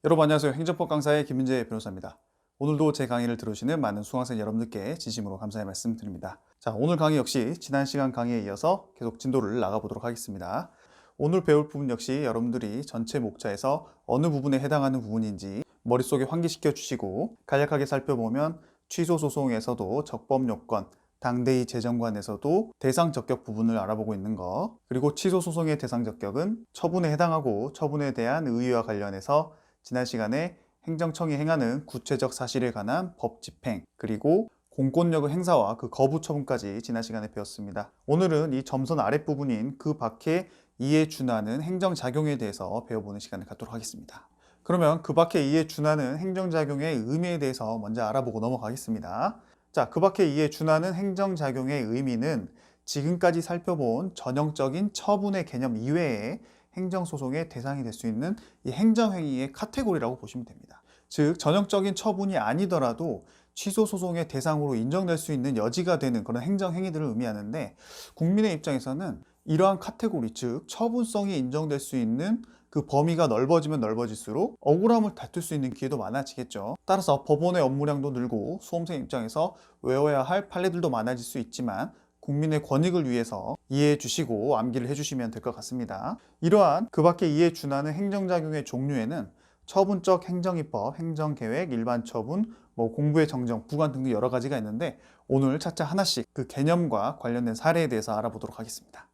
여러분 안녕하세요. 행정법 강사의 김민재 변호사입니다. 오늘도 제 강의를 들으시는 많은 수강생 여러분들께 진심으로 감사의 말씀 드립니다. 자, 오늘 강의 역시 지난 시간 강의에 이어서 계속 진도를 나가보도록 하겠습니다. 오늘 배울 부분 역시 여러분들이 전체 목차에서 어느 부분에 해당하는 부분인지 머릿속에 환기시켜 주시고 간략하게 살펴보면 취소 소송에서도 적법 요건, 당대의 재정관에서도 대상 적격 부분을 알아보고 있는 거, 그리고 취소 소송의 대상 적격은 처분에 해당하고 처분에 대한 의의와 관련해서 지난 시간에 행정청이 행하는 구체적 사실에 관한 법 집행, 그리고 공권력의 행사와 그 거부 처분까지 지난 시간에 배웠습니다. 오늘은 이 점선 아랫부분인 그 밖에 이에 준하는 행정작용에 대해서 배워보는 시간을 갖도록 하겠습니다. 그러면 그 밖에 이에 준하는 행정작용의 의미에 대해서 먼저 알아보고 넘어가겠습니다. 자, 그 밖에 이에 준하는 행정작용의 의미는 지금까지 살펴본 전형적인 처분의 개념 이외에 행정소송의 대상이 될 수 있는 이 행정행위의 카테고리라고 보시면 됩니다. 즉, 전형적인 처분이 아니더라도 취소소송의 대상으로 인정될 수 있는 여지가 되는 그런 행정행위들을 의미하는데, 국민의 입장에서는 이러한 카테고리, 즉 처분성이 인정될 수 있는 그 범위가 넓어지면 넓어질수록 억울함을 다툴 수 있는 기회도 많아지겠죠. 따라서 법원의 업무량도 늘고 수험생 입장에서 외워야 할 판례들도 많아질 수 있지만 국민의 권익을 위해서 이해해 주시고 암기를 해주시면 될 것 같습니다. 이러한 그 밖에 이에 준하는 행정작용의 종류에는 처분적 행정입법, 행정계획, 일반처분, 공부의 정정, 부관 등등 여러 가지가 있는데 오늘 차차 하나씩 그 개념과 관련된 사례에 대해서 알아보도록 하겠습니다.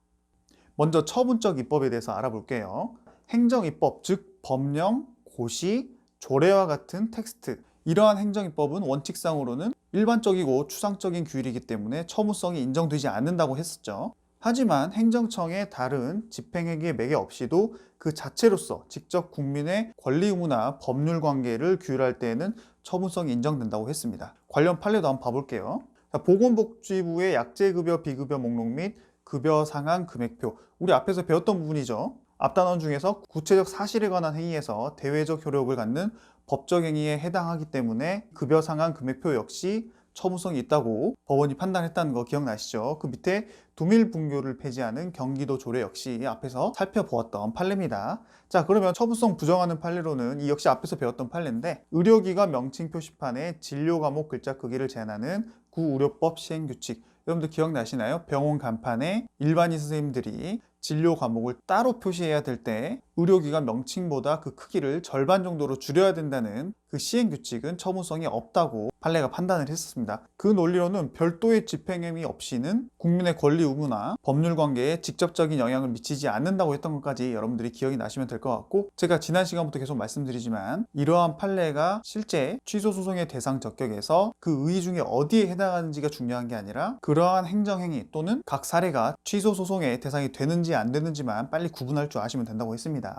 먼저 처분적 입법에 대해서 알아볼게요. 행정입법, 즉 법령, 고시, 조례와 같은 텍스트, 이러한 행정입법은 원칙상으로는 일반적이고 추상적인 규율이기 때문에 처무성이 인정되지 않는다고 했었죠. 하지만 행정청의 다른 집행행위의 매개 없이도 그 자체로서 직접 국민의 권리 의무나 법률 관계를 규율할 때에는 처분성이 인정된다고 했습니다. 관련 판례도 한번 봐볼게요. 보건복지부의 약제급여 비급여 목록 및 급여 상한 금액표, 우리 앞에서 배웠던 부분이죠. 앞단원 중에서 구체적 사실에 관한 행위에서 대외적 효력을 갖는 법적 행위에 해당하기 때문에 급여 상한 금액표 역시 처분성이 있다고 법원이 판단했다는 거 기억나시죠? 그 밑에 두밀분교를 폐지하는 경기도 조례 역시 앞에서 살펴보았던 판례입니다. 자, 그러면 처분성 부정하는 판례로는 이 역시 앞에서 배웠던 판례인데, 의료기관 명칭 표시판에 진료 과목 글자 크기를 제한하는 구의료법 시행규칙, 여러분들 기억나시나요? 병원 간판에 일반인 선생님들이 진료 과목을 따로 표시해야 될 때 의료기관 명칭보다 그 크기를 절반 정도로 줄여야 된다는 그 시행규칙은 처분성이 없다고 판례가 판단을 했었습니다. 그 논리로는 별도의 집행행위 없이는 국민의 권리 의무나 법률 관계에 직접적인 영향을 미치지 않는다고 했던 것까지 여러분들이 기억이 나시면 될 것 같고, 제가 지난 시간부터 계속 말씀드리지만 이러한 판례가 실제 취소소송의 대상 적격에서 그 의의 중에 어디에 해당하는지가 중요한 게 아니라 그러한 행정행위 또는 각 사례가 취소소송의 대상이 되는지 안 되는지만 빨리 구분할 줄 아시면 된다고 했습니다.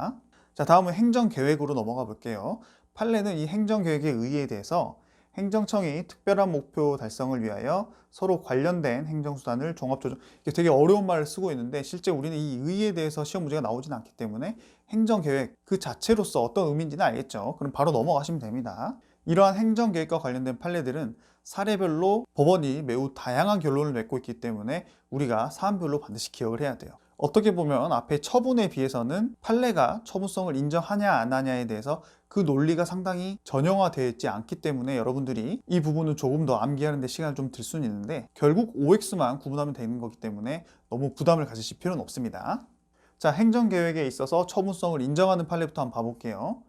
자, 다음은 행정계획으로 넘어가 볼게요. 판례는 이 행정계획의 의의에 대해서 행정청이 특별한 목표 달성을 위하여 서로 관련된 행정수단을 종합조정, 이게 되게 어려운 말을 쓰고 있는데 실제 우리는 이 의의에 대해서 시험 문제가 나오진 않기 때문에 행정계획 그 자체로서 어떤 의미인지는 알겠죠. 그럼 바로 넘어가시면 됩니다. 이러한 행정계획과 관련된 판례들은 사례별로 법원이 매우 다양한 결론을 맺고 있기 때문에 우리가 사안별로 반드시 기억을 해야 돼요. 어떻게 보면 앞에 처분에 비해서는 판례가 처분성을 인정하냐 안 하냐에 대해서 그 논리가 상당히 전형화되어 있지 않기 때문에 여러분들이 이 부분은 조금 더 암기하는 데 시간을 좀 들 수는 있는데 결국 OX만 구분하면 되는 거기 때문에 너무 부담을 가지실 필요는 없습니다. 자, 행정계획에 있어서 처분성을 인정하는 판례부터 한번 봐볼게요.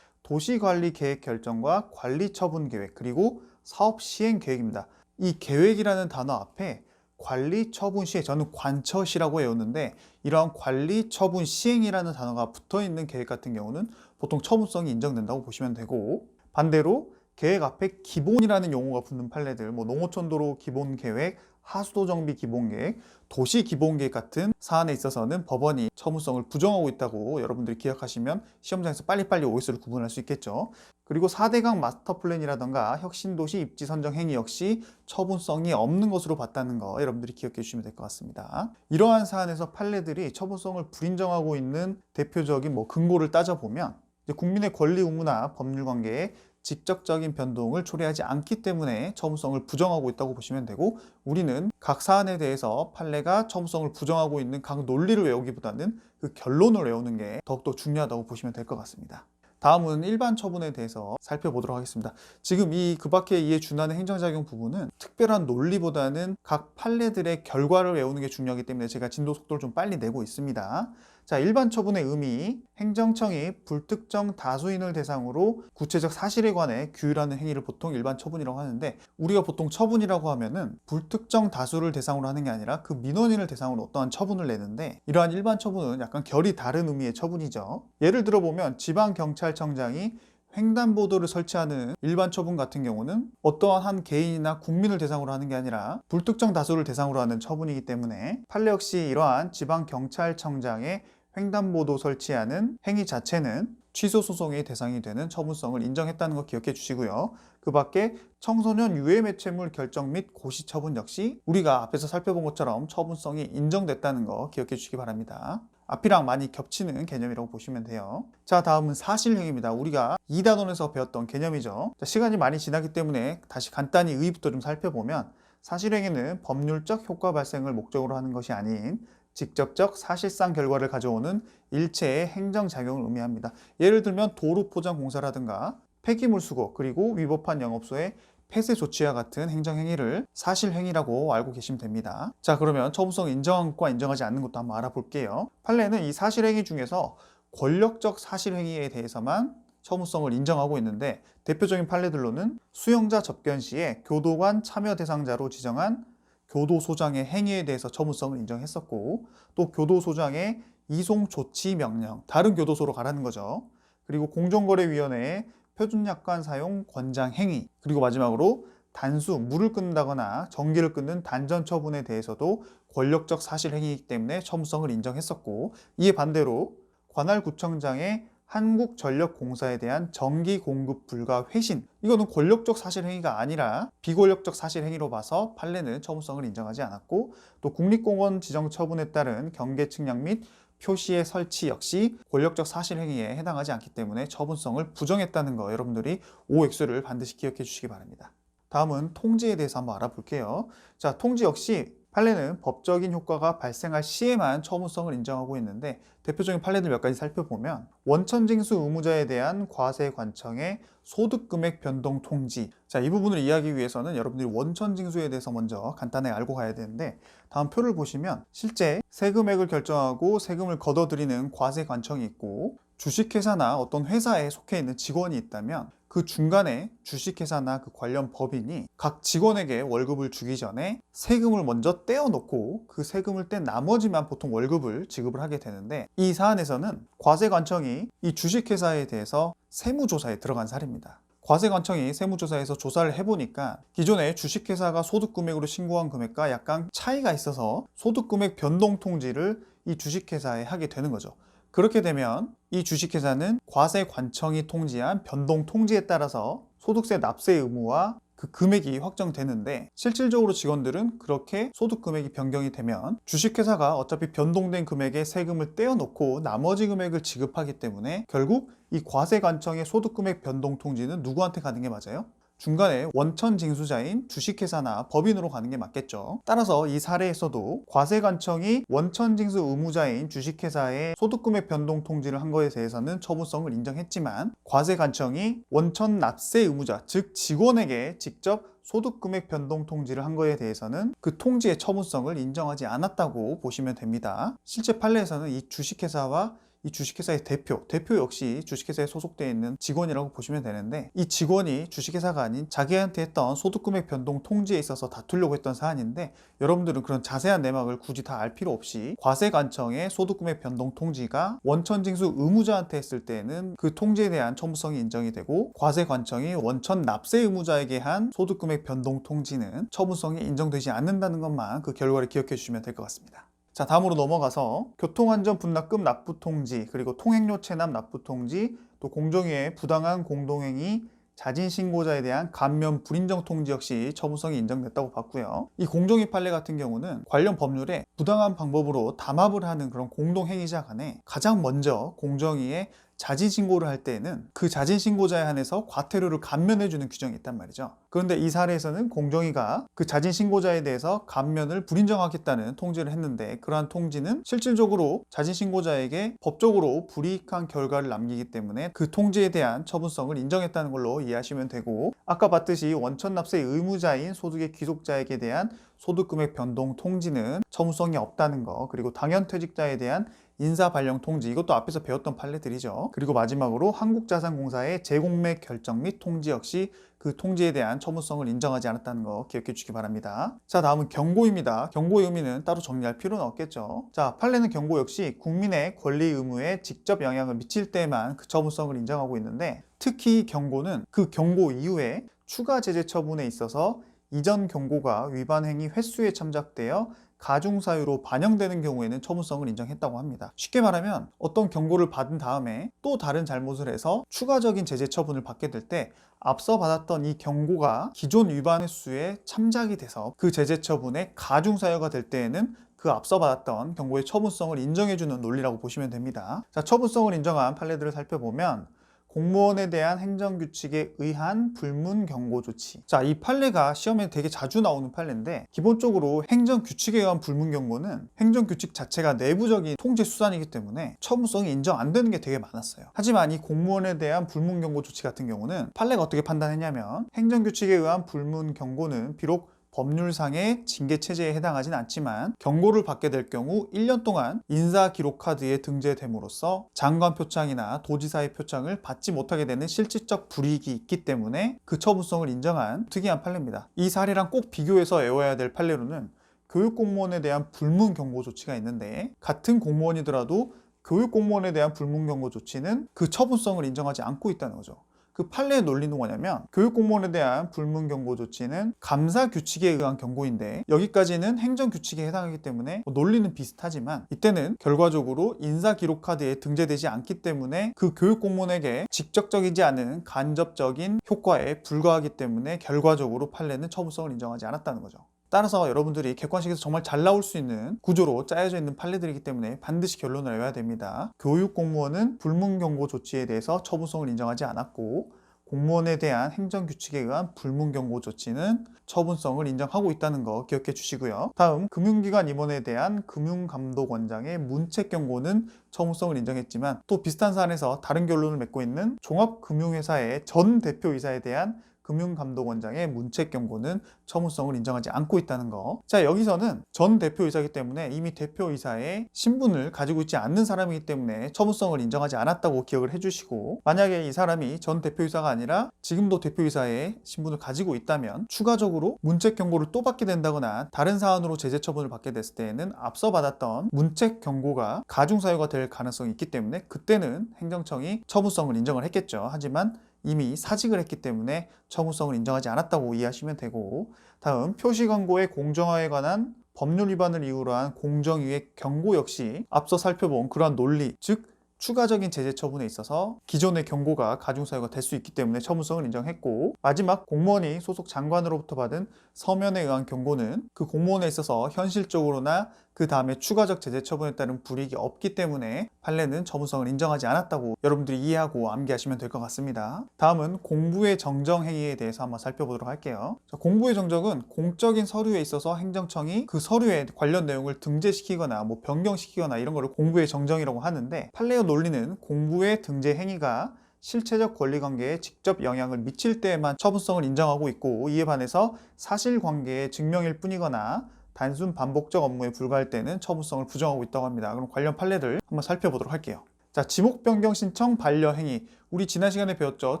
도시관리계획 결정과 관리처분계획, 그리고 사업시행계획입니다. 이 계획이라는 단어 앞에 관리, 처분, 시행, 저는 관처시라고 외웠는데 이러한 관리, 처분, 시행이라는 단어가 붙어있는 계획 같은 경우는 보통 처분성이 인정된다고 보시면 되고, 반대로 계획 앞에 기본이라는 용어가 붙는 판례들, 농어촌도로 기본계획, 하수도정비 기본계획, 도시기본계획 같은 사안에 있어서는 법원이 처분성을 부정하고 있다고 여러분들이 기억하시면 시험장에서 빨리빨리 OS를 구분할 수 있겠죠. 그리고 4대강 마스터플랜이라던가 혁신도시 입지선정 행위 역시 처분성이 없는 것으로 봤다는 거 여러분들이 기억해 주시면 될 것 같습니다. 이러한 사안에서 판례들이 처분성을 불인정하고 있는 대표적인 근거를 따져보면 국민의 권리 의무나 법률 관계에 직접적인 변동을 초래하지 않기 때문에 처분성을 부정하고 있다고 보시면 되고, 우리는 각 사안에 대해서 판례가 처분성을 부정하고 있는 각 논리를 외우기보다는 그 결론을 외우는 게 더욱더 중요하다고 보시면 될 것 같습니다. 다음은 일반 처분에 대해서 살펴보도록 하겠습니다. 지금 그 밖에 이에 준하는 행정작용 부분은 특별한 논리보다는 각 판례들의 결과를 외우는 게 중요하기 때문에 제가 진도 속도를 좀 빨리 내고 있습니다. 자, 일반 처분의 의미, 행정청이 불특정 다수인을 대상으로 구체적 사실에 관해 규율하는 행위를 보통 일반 처분이라고 하는데, 우리가 보통 처분이라고 하면은 불특정 다수를 대상으로 하는 게 아니라 그 민원인을 대상으로 어떠한 처분을 내는데, 이러한 일반 처분은 약간 결이 다른 의미의 처분이죠. 예를 들어보면 지방경찰청장이 횡단보도를 설치하는 일반 처분 같은 경우는 어떠한 한 개인이나 국민을 대상으로 하는 게 아니라 불특정 다수를 대상으로 하는 처분이기 때문에 판례 역시 이러한 지방경찰청장의 횡단보도 설치하는 행위 자체는 취소 소송의 대상이 되는 처분성을 인정했다는 거 기억해 주시고요. 그 밖에 청소년 유해 매체물 결정 및 고시 처분 역시 우리가 앞에서 살펴본 것처럼 처분성이 인정됐다는 거 기억해 주시기 바랍니다. 앞이랑 많이 겹치는 개념이라고 보시면 돼요. 자, 다음은 사실행위입니다. 우리가 2단원에서 배웠던 개념이죠. 자, 시간이 많이 지나기 때문에 다시 간단히 의의부터 좀 살펴보면, 사실행위는 법률적 효과 발생을 목적으로 하는 것이 아닌 직접적 사실상 결과를 가져오는 일체의 행정작용을 의미합니다. 예를 들면 도로포장공사라든가 폐기물 수거, 그리고 위법한 영업소의 폐쇄 조치와 같은 행정행위를 사실행위라고 알고 계시면 됩니다. 자, 그러면 처분성을 인정한 것과 인정하지 않는 것도 한번 알아볼게요. 판례는 이 사실행위 중에서 권력적 사실행위에 대해서만 처분성을 인정하고 있는데, 대표적인 판례들로는 수용자 접견 시에 교도관 참여 대상자로 지정한 교도소장의 행위에 대해서 처분성을 인정했었고, 또 교도소장의 이송 조치 명령, 다른 교도소로 가라는 거죠. 그리고 공정거래위원회의 표준약관 사용 권장 행위, 그리고 마지막으로 단수, 물을 끊는다거나 전기를 끊는 단전 처분에 대해서도 권력적 사실 행위이기 때문에 처분성을 인정했었고, 이에 반대로 관할구청장의 한국전력공사에 대한 전기 공급 불가 회신, 이거는 권력적 사실행위가 아니라 비권력적 사실행위로 봐서 판례는 처분성을 인정하지 않았고, 또 국립공원 지정 처분에 따른 경계 측량 및 표시의 설치 역시 권력적 사실행위에 해당하지 않기 때문에 처분성을 부정했다는 거, 여러분들이 OX를 반드시 기억해 주시기 바랍니다. 다음은 통지에 대해서 한번 알아볼게요. 자, 통지 역시 판례는 법적인 효과가 발생할 시에만 처분성을 인정하고 있는데, 대표적인 판례들 몇 가지 살펴보면, 원천징수 의무자에 대한 과세관청의 소득금액 변동 통지. 자, 이 부분을 이해하기 위해서는 여러분들이 원천징수에 대해서 먼저 간단하게 알고 가야 되는데, 다음 표를 보시면 실제 세금액을 결정하고 세금을 걷어들이는 과세관청이 있고, 주식회사나 어떤 회사에 속해 있는 직원이 있다면 그 중간에 주식회사나 그 관련 법인이 각 직원에게 월급을 주기 전에 세금을 먼저 떼어놓고 그 세금을 뗀 나머지만 보통 월급을 지급을 하게 되는데, 이 사안에서는 과세관청이 이 주식회사에 대해서 세무조사에 들어간 사례입니다. 과세관청이 세무조사에서 조사를 해보니까 기존에 주식회사가 소득금액으로 신고한 금액과 약간 차이가 있어서 소득금액 변동통지를 이 주식회사에 하게 되는 거죠. 그렇게 되면 이 주식회사는 과세관청이 통지한 변동통지에 따라서 소득세 납세 의무와 그 금액이 확정되는데, 실질적으로 직원들은 그렇게 소득금액이 변경이 되면 주식회사가 어차피 변동된 금액의 세금을 떼어놓고 나머지 금액을 지급하기 때문에 결국 이 과세관청의 소득금액 변동통지는 누구한테 가는 게 맞아요? 중간에 원천 징수자인 주식회사나 법인으로 가는 게 맞겠죠. 따라서 이 사례에서도 과세관청이 원천 징수 의무자인 주식회사의 소득금액 변동 통지를 한 거에 대해서는 처분성을 인정했지만, 과세관청이 원천 납세 의무자, 즉 직원에게 직접 소득금액 변동 통지를 한 거에 대해서는 그 통지의 처분성을 인정하지 않았다고 보시면 됩니다. 실제 판례에서는 이 주식회사와 이 주식회사의 대표 역시 주식회사에 소속되어 있는 직원이라고 보시면 되는데, 이 직원이 주식회사가 아닌 자기한테 했던 소득금액 변동 통지에 있어서 다투려고 했던 사안인데, 여러분들은 그런 자세한 내막을 굳이 다 알 필요 없이 과세관청의 소득금액 변동 통지가 원천징수 의무자한테 했을 때는 그 통지에 대한 처분성이 인정이 되고, 과세관청이 원천 납세 의무자에게 한 소득금액 변동 통지는 처분성이 인정되지 않는다는 것만 그 결과를 기억해 주시면 될 것 같습니다. 자, 다음으로 넘어가서 교통안전 분납금 납부 통지, 그리고 통행료 체납 납부 통지, 또 공정위의 부당한 공동행위 자진 신고자에 대한 감면 불인정 통지 역시 처분성이 인정됐다고 봤고요. 이 공정위 판례 같은 경우는 관련 법률에 부당한 방법으로 담합을 하는 그런 공동행위자 간에 가장 먼저 공정위에 자진신고를 할 때에는 그 자진신고자에 한해서 과태료를 감면해주는 규정이 있단 말이죠. 그런데 이 사례에서는 공정위가 그 자진신고자에 대해서 감면을 불인정하겠다는 통지를 했는데, 그러한 통지는 실질적으로 자진신고자에게 법적으로 불이익한 결과를 남기기 때문에 그 통지에 대한 처분성을 인정했다는 걸로 이해하시면 되고, 아까 봤듯이 원천납세 의무자인 소득의 귀속자에게 대한 소득금액 변동 통지는 처분성이 없다는 거, 그리고 당연퇴직자에 대한 인사발령 통지, 이것도 앞에서 배웠던 판례들이죠. 그리고 마지막으로 한국자산공사의 재공매 결정 및 통지 역시 그 통지에 대한 처분성을 인정하지 않았다는 거 기억해 주시기 바랍니다. 자, 다음은 경고입니다. 경고의 의미는 따로 정리할 필요는 없겠죠. 자, 판례는 경고 역시 국민의 권리 의무에 직접 영향을 미칠 때만 그 처분성을 인정하고 있는데, 특히 경고는 그 경고 이후에 추가 제재 처분에 있어서 이전 경고가 위반 행위 횟수에 참작되어 가중사유로 반영되는 경우에는 처분성을 인정했다고 합니다. 쉽게 말하면 어떤 경고를 받은 다음에 또 다른 잘못을 해서 추가적인 제재 처분을 받게 될 때 앞서 받았던 이 경고가 기존 위반 횟수에 참작이 돼서 그 제재 처분의 가중사유가 될 때에는 그 앞서 받았던 경고의 처분성을 인정해주는 논리라고 보시면 됩니다. 자, 처분성을 인정한 판례들을 살펴보면 공무원에 대한 행정규칙에 의한 불문 경고 조치. 자, 이 판례가 시험에 되게 자주 나오는 판례인데, 기본적으로 행정규칙에 의한 불문 경고는 행정규칙 자체가 내부적인 통제 수단이기 때문에 처분성이 인정 안 되는 게 되게 많았어요. 하지만 이 공무원에 대한 불문 경고 조치 같은 경우는 판례가 어떻게 판단했냐면, 행정규칙에 의한 불문 경고는 비록 법률상의 징계체제에 해당하진 않지만 경고를 받게 될 경우 1년 동안 인사기록카드에 등재됨으로써 장관 표창이나 도지사의 표창을 받지 못하게 되는 실질적 불이익이 있기 때문에 그 처분성을 인정한 특이한 판례입니다. 이 사례랑 꼭 비교해서 외워야 될 판례로는 교육공무원에 대한 불문 경고 조치가 있는데, 같은 공무원이더라도 교육공무원에 대한 불문 경고 조치는 그 처분성을 인정하지 않고 있다는 거죠. 그 판례의 논리는 뭐냐면, 교육공무원에 대한 불문 경고 조치는 감사 규칙에 의한 경고인데 여기까지는 행정 규칙에 해당하기 때문에 논리는 비슷하지만, 이때는 결과적으로 인사기록카드에 등재되지 않기 때문에 그 교육공무원에게 직접적이지 않은 간접적인 효과에 불과하기 때문에 결과적으로 판례는 처분성을 인정하지 않았다는 거죠. 따라서 여러분들이 객관식에서 정말 잘 나올 수 있는 구조로 짜여져 있는 판례들이기 때문에 반드시 결론을 내야 됩니다. 교육공무원은 불문경고 조치에 대해서 처분성을 인정하지 않았고, 공무원에 대한 행정규칙에 의한 불문경고 조치는 처분성을 인정하고 있다는 거 기억해 주시고요. 다음, 금융기관 임원에 대한 금융감독원장의 문책경고는 처분성을 인정했지만, 또 비슷한 사안에서 다른 결론을 맺고 있는 종합금융회사의 전 대표이사에 대한 금융감독원장의 문책경고는 처분성을 인정하지 않고 있다는 거. 자, 여기서는 전 대표이사이기 때문에 이미 대표이사의 신분을 가지고 있지 않는 사람이기 때문에 처분성을 인정하지 않았다고 기억을 해주시고, 만약에 이 사람이 전 대표이사가 아니라 지금도 대표이사의 신분을 가지고 있다면 추가적으로 문책경고를 또 받게 된다거나 다른 사안으로 제재처분을 받게 됐을 때에는 앞서 받았던 문책경고가 가중사유가 될 가능성이 있기 때문에 그때는 행정청이 처분성을 인정을 했겠죠. 하지만 이미 사직을 했기 때문에 처분성을 인정하지 않았다고 이해하시면 되고, 다음, 표시광고의 공정화에 관한 법률 위반을 이유로 한 공정위의 경고 역시 앞서 살펴본 그러한 논리, 즉 추가적인 제재 처분에 있어서 기존의 경고가 가중사유가 될 수 있기 때문에 처분성을 인정했고, 마지막, 공무원이 소속 장관으로부터 받은 서면에 의한 경고는 그 공무원에 있어서 현실적으로나 그 다음에 추가적 제재 처분에 따른 불이익이 없기 때문에 판례는 처분성을 인정하지 않았다고 여러분들이 이해하고 암기하시면 될 것 같습니다. 다음은 공부의 정정 행위에 대해서 한번 살펴보도록 할게요. 자, 공부의 정정은 공적인 서류에 있어서 행정청이 그 서류에 관련 내용을 등재시키거나 변경시키거나 이런 거를 공부의 정정이라고 하는데, 판례의 논리는 공부의 등재 행위가 실체적 권리관계에 직접 영향을 미칠 때에만 처분성을 인정하고 있고, 이에 반해서 사실관계의 증명일 뿐이거나 단순 반복적 업무에 불과할 때는 처분성을 부정하고 있다고 합니다. 그럼 관련 판례들 한번 살펴보도록 할게요. 자, 지목 변경 신청 반려 행위. 우리 지난 시간에 배웠죠.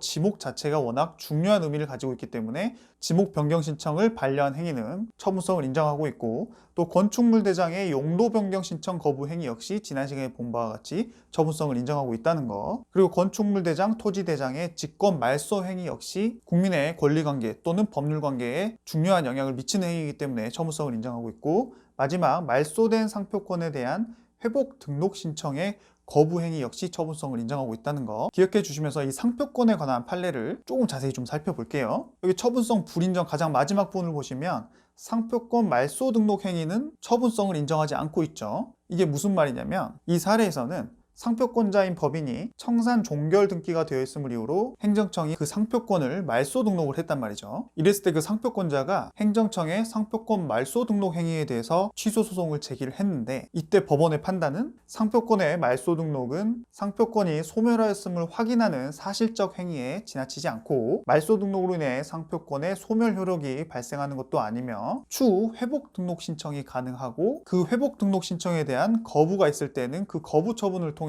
지목 자체가 워낙 중요한 의미를 가지고 있기 때문에 지목 변경 신청을 반려한 행위는 처분성을 인정하고 있고, 또 건축물 대장의 용도 변경 신청 거부 행위 역시 지난 시간에 본 바와 같이 처분성을 인정하고 있다는 거. 그리고 건축물 대장, 토지 대장의 직권 말소 행위 역시 국민의 권리 관계 또는 법률 관계에 중요한 영향을 미치는 행위이기 때문에 처분성을 인정하고 있고, 마지막, 말소된 상표권에 대한 회복 등록 신청의 거부 행위 역시 처분성을 인정하고 있다는 거 기억해 주시면서 이 상표권에 관한 판례를 조금 자세히 좀 살펴볼게요. 여기 처분성 불인정 가장 마지막 부분을 보시면 상표권 말소 등록 행위는 처분성을 인정하지 않고 있죠. 이게 무슨 말이냐면, 이 사례에서는 상표권자인 법인이 청산 종결 등기가 되어 있음을 이유로 행정청이 그 상표권을 말소 등록을 했단 말이죠. 이랬을 때 그 상표권자가 행정청의 상표권 말소 등록 행위에 대해서 취소 소송을 제기를 했는데, 이때 법원의 판단은 상표권의 말소 등록은 상표권이 소멸하였음을 확인하는 사실적 행위에 지나치지 않고 말소 등록으로 인해 상표권의 소멸 효력이 발생하는 것도 아니며 추후 회복 등록 신청이 가능하고, 그 회복 등록 신청에 대한 거부가 있을 때는 그 거부 처분을 통해서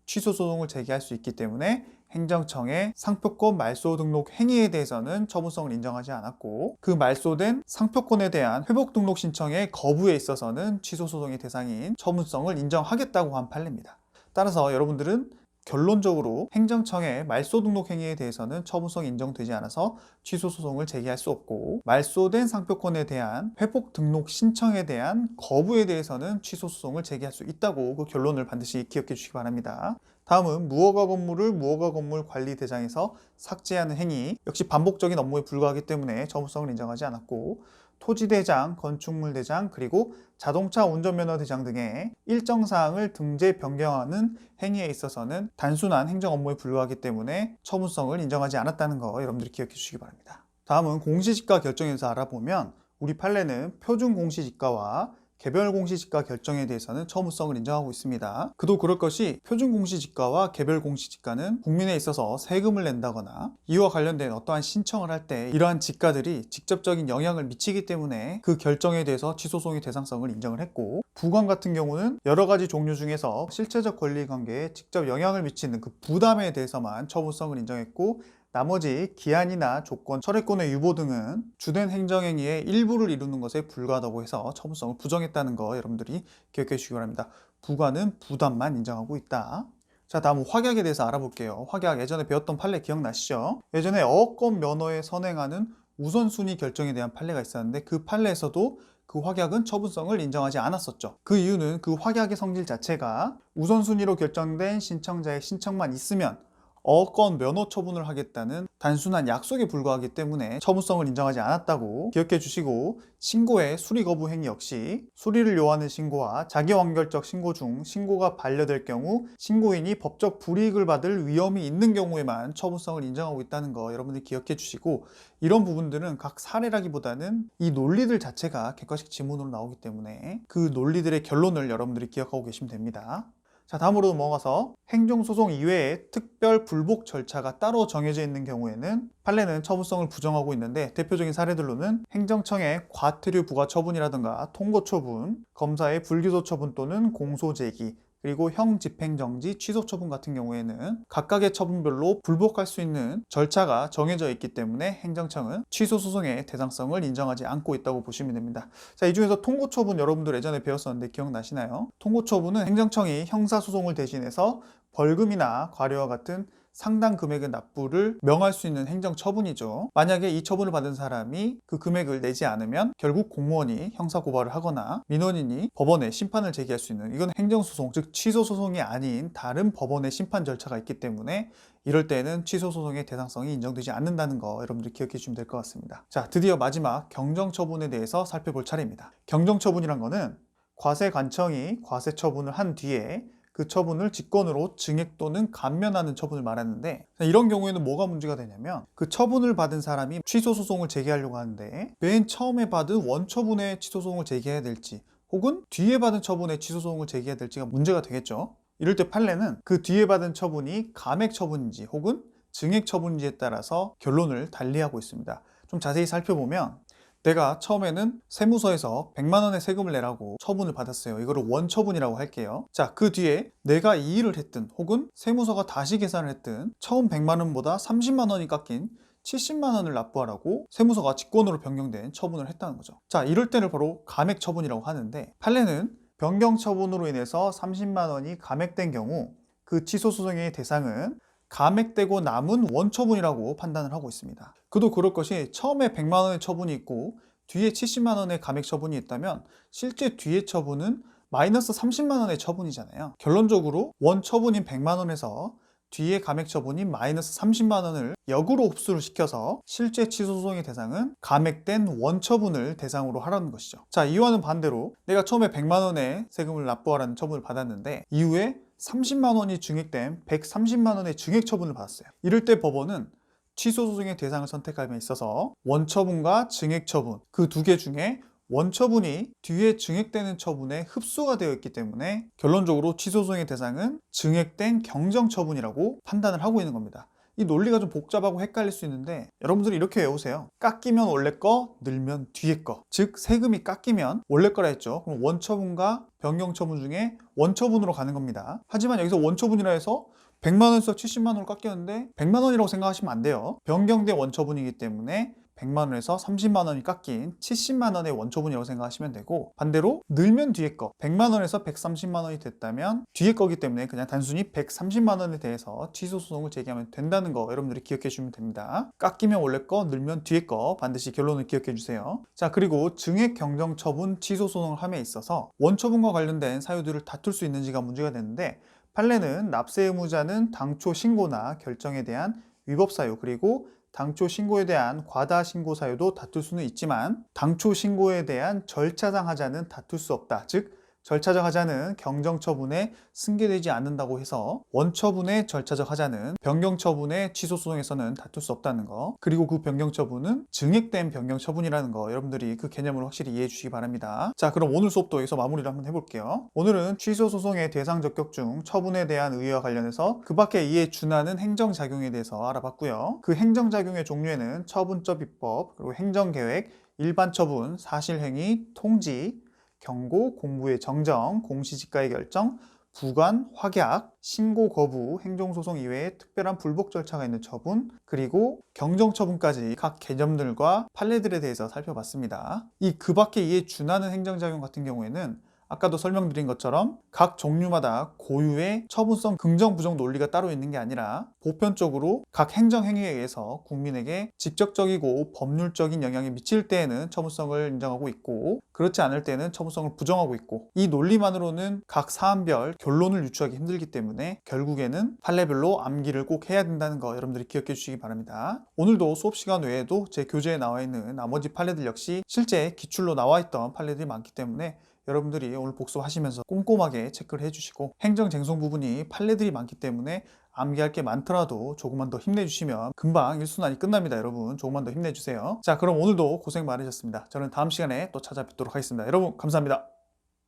취소 소송을 제기할 수 있기 때문에 행정청의 상표권 말소 등록 행위에 대해서는 처분성을 인정하지 않았고, 그 말소된 상표권에 대한 회복 등록 신청의 거부에 있어서는 취소 소송의 대상인 처분성을 인정하겠다고 한 판례입니다. 따라서 여러분들은 결론적으로 행정청의 말소 등록 행위에 대해서는 처분성이 인정되지 않아서 취소 소송을 제기할 수 없고, 말소된 상표권에 대한 회복 등록 신청에 대한 거부에 대해서는 취소 소송을 제기할 수 있다고 그 결론을 반드시 기억해 주시기 바랍니다. 다음은 무허가 건물을 무허가 건물 관리 대장에서 삭제하는 행위, 역시 반복적인 업무에 불과하기 때문에 처분성을 인정하지 않았고, 토지대장, 건축물대장, 그리고 자동차 운전면허대장 등의 일정 사항을 등재 변경하는 행위에 있어서는 단순한 행정 업무에 불과하기 때문에 처분성을 인정하지 않았다는 거 여러분들이 기억해 주시기 바랍니다. 다음은 공시지가 결정에서 알아보면 우리 판례는 표준 공시지가와 개별 공시지가 결정에 대해서는 처분성을 인정하고 있습니다. 그도 그럴 것이 표준 공시지가와 개별 공시지가는 국민에 있어서 세금을 낸다거나 이와 관련된 어떠한 신청을 할 때 이러한 지가들이 직접적인 영향을 미치기 때문에 그 결정에 대해서 취소소송의 대상성을 인정을 했고, 부관 같은 경우는 여러 가지 종류 중에서 실체적 권리관계에 직접 영향을 미치는 그 부담에 대해서만 처분성을 인정했고, 나머지 기한이나 조건, 철회권의 유보 등은 주된 행정행위의 일부를 이루는 것에 불과하다고 해서 처분성을 부정했다는 거 여러분들이 기억해 주시기 바랍니다. 부관은 부담만 인정하고 있다. 자, 다음은 확약에 대해서 알아볼게요. 확약, 예전에 배웠던 판례 기억나시죠? 예전에 어권 면허에 선행하는 우선순위 결정에 대한 판례가 있었는데, 그 판례에서도 그 확약은 처분성을 인정하지 않았었죠. 그 이유는 그 확약의 성질 자체가 우선순위로 결정된 신청자의 신청만 있으면 어권 면허 처분을 하겠다는 단순한 약속에 불과하기 때문에 처분성을 인정하지 않았다고 기억해 주시고, 신고의 수리 거부 행위 역시 수리를 요하는 신고와 자기완결적 신고 중 신고가 반려될 경우 신고인이 법적 불이익을 받을 위험이 있는 경우에만 처분성을 인정하고 있다는 거 여러분들이 기억해 주시고, 이런 부분들은 각 사례라기보다는 이 논리들 자체가 객관식 지문으로 나오기 때문에 그 논리들의 결론을 여러분들이 기억하고 계시면 됩니다. 자, 다음으로 넘어가서 행정소송 이외에 특별 불복 절차가 따로 정해져 있는 경우에는 판례는 처분성을 부정하고 있는데, 대표적인 사례들로는 행정청의 과태료 부과 처분이라든가 통고 처분, 검사의 불기소 처분 또는 공소 제기, 그리고 형 집행정지 취소 처분 같은 경우에는 각각의 처분별로 불복할 수 있는 절차가 정해져 있기 때문에 행정청은 취소 소송의 대상성을 인정하지 않고 있다고 보시면 됩니다. 자, 이 중에서 통고 처분 여러분들 예전에 배웠었는데 기억나시나요? 통고 처분은 행정청이 형사 소송을 대신해서 벌금이나 과료와 같은 상당 금액의 납부를 명할 수 있는 행정처분이죠. 만약에 이 처분을 받은 사람이 그 금액을 내지 않으면 결국 공무원이 형사고발을 하거나 민원인이 법원에 심판을 제기할 수 있는, 이건 행정소송, 즉 취소소송이 아닌 다른 법원의 심판 절차가 있기 때문에 이럴 때는 취소소송의 대상성이 인정되지 않는다는 거 여러분들 기억해 주시면 될 것 같습니다. 자, 드디어 마지막 경정처분에 대해서 살펴볼 차례입니다. 경정처분이란 거는 과세관청이 과세처분을 한 뒤에 그 처분을 직권으로 증액 또는 감면하는 처분을 말하는데, 이런 경우에는 뭐가 문제가 되냐면 그 처분을 받은 사람이 취소소송을 제기하려고 하는데 맨 처음에 받은 원처분의 취소소송을 제기해야 될지 혹은 뒤에 받은 처분의 취소소송을 제기해야 될지가 문제가 되겠죠. 이럴 때 판례는 그 뒤에 받은 처분이 감액 처분인지 혹은 증액 처분인지에 따라서 결론을 달리하고 있습니다. 좀 자세히 살펴보면, 내가 처음에는 세무서에서 100만 원의 세금을 내라고 처분을 받았어요. 이거를 원처분이라고 할게요. 자, 그 뒤에 내가 이 일을 했든 혹은 세무서가 다시 계산을 했든 처음 100만 원보다 30만 원이 깎인 70만 원을 납부하라고 세무서가 직권으로 변경된 처분을 했다는 거죠. 자, 이럴 때를 바로 감액 처분이라고 하는데, 판례는 변경 처분으로 인해서 30만 원이 감액된 경우 그 취소 소송의 대상은 감액되고 남은 원처분이라고 판단을 하고 있습니다. 그도 그럴 것이 처음에 100만 원의 처분이 있고 뒤에 70만 원의 감액 처분이 있다면 실제 뒤의 처분은 마이너스 30만 원의 처분이잖아요. 결론적으로 원처분인 100만 원에서 뒤에 감액 처분인 마이너스 30만 원을 역으로 흡수를 시켜서 실제 취소 소송의 대상은 감액된 원처분을 대상으로 하라는 것이죠. 자, 이와는 반대로 내가 처음에 100만 원의 세금을 납부하라는 처분을 받았는데 이후에 30만 원이 증액된 130만 원의 증액 처분을 받았어요. 이럴 때 법원은 취소 소송의 대상을 선택함에 있어서 원처분과 증액 처분 그 두 개 중에 원처분이 뒤에 증액되는 처분에 흡수가 되어 있기 때문에 결론적으로 취소 소송의 대상은 증액된 경정처분이라고 판단을 하고 있는 겁니다. 이 논리가 좀 복잡하고 헷갈릴 수 있는데 여러분들이 이렇게 외우세요. 깎이면 원래 거, 늘면 뒤에 거. 즉 세금이 깎이면 원래 거라 했죠. 그럼 원처분과 변경처분 중에 원처분으로 가는 겁니다. 하지만 여기서 원처분이라 해서 100만 원에서 70만 원으로 깎였는데 100만 원이라고 생각하시면 안 돼요. 변경된 원처분이기 때문에 100만 원에서 30만 원이 깎인 70만 원의 원처분이라고 생각하시면 되고, 반대로 늘면 뒤에 거 100만 원에서 130만 원이 됐다면 뒤에 거기 때문에 그냥 단순히 130만 원에 대해서 취소 소송을 제기하면 된다는 거 여러분들이 기억해 주시면 됩니다. 깎이면 원래 거, 늘면 뒤에 거 반드시 결론을 기억해 주세요. 자, 그리고 증액 경정 처분 취소 소송을 함에 있어서 원처분과 관련된 사유들을 다툴 수 있는지가 문제가 되는데, 판례는 납세 의무자는 당초 신고나 결정에 대한 위법 사유 그리고 당초 신고에 대한 과다 신고 사유도 다툴 수는 있지만 당초 신고에 대한 절차상 하자는 다툴 수 없다. 즉 절차적 하자는 경정처분에 승계되지 않는다고 해서 원처분의 절차적 하자는 변경처분의 취소소송에서는 다툴 수 없다는 거, 그리고 그 변경처분은 증액된 변경처분이라는 거 여러분들이 그 개념을 확실히 이해해 주시기 바랍니다. 자, 그럼 오늘 수업도 여기서 마무리를 한번 해볼게요. 오늘은 취소소송의 대상 적격 중 처분에 대한 의의와 관련해서 그 밖에 이에 준하는 행정작용에 대해서 알아봤고요. 그 행정작용의 종류에는 처분적 입법, 그리고 행정계획, 일반처분, 사실행위, 통지, 경고, 공부의 정정, 공시지가의 결정, 부관, 확약, 신고 거부, 행정소송 이외에 특별한 불복 절차가 있는 처분, 그리고 경정처분까지 각 개념들과 판례들에 대해서 살펴봤습니다. 이 그 밖에 이에 준하는 행정작용 같은 경우에는 아까도 설명드린 것처럼 각 종류마다 고유의 처분성 긍정 부정 논리가 따로 있는 게 아니라 보편적으로 각 행정행위에 의해서 국민에게 직접적이고 법률적인 영향이 미칠 때에는 처분성을 인정하고 있고, 그렇지 않을 때는 처분성을 부정하고 있고, 이 논리만으로는 각 사안별 결론을 유추하기 힘들기 때문에 결국에는 판례별로 암기를 꼭 해야 된다는 거 여러분들이 기억해 주시기 바랍니다. 오늘도 수업 시간 외에도 제 교재에 나와 있는 나머지 판례들 역시 실제 기출로 나와 있던 판례들이 많기 때문에 여러분들이 오늘 복습하시면서 꼼꼼하게 체크를 해주시고, 행정쟁송 부분이 판례들이 많기 때문에 암기할 게 많더라도 조금만 더 힘내주시면 금방 1순환이 끝납니다. 여러분 조금만 더 힘내주세요. 자, 그럼 오늘도 고생 많으셨습니다. 저는 다음 시간에 또 찾아뵙도록 하겠습니다. 여러분 감사합니다.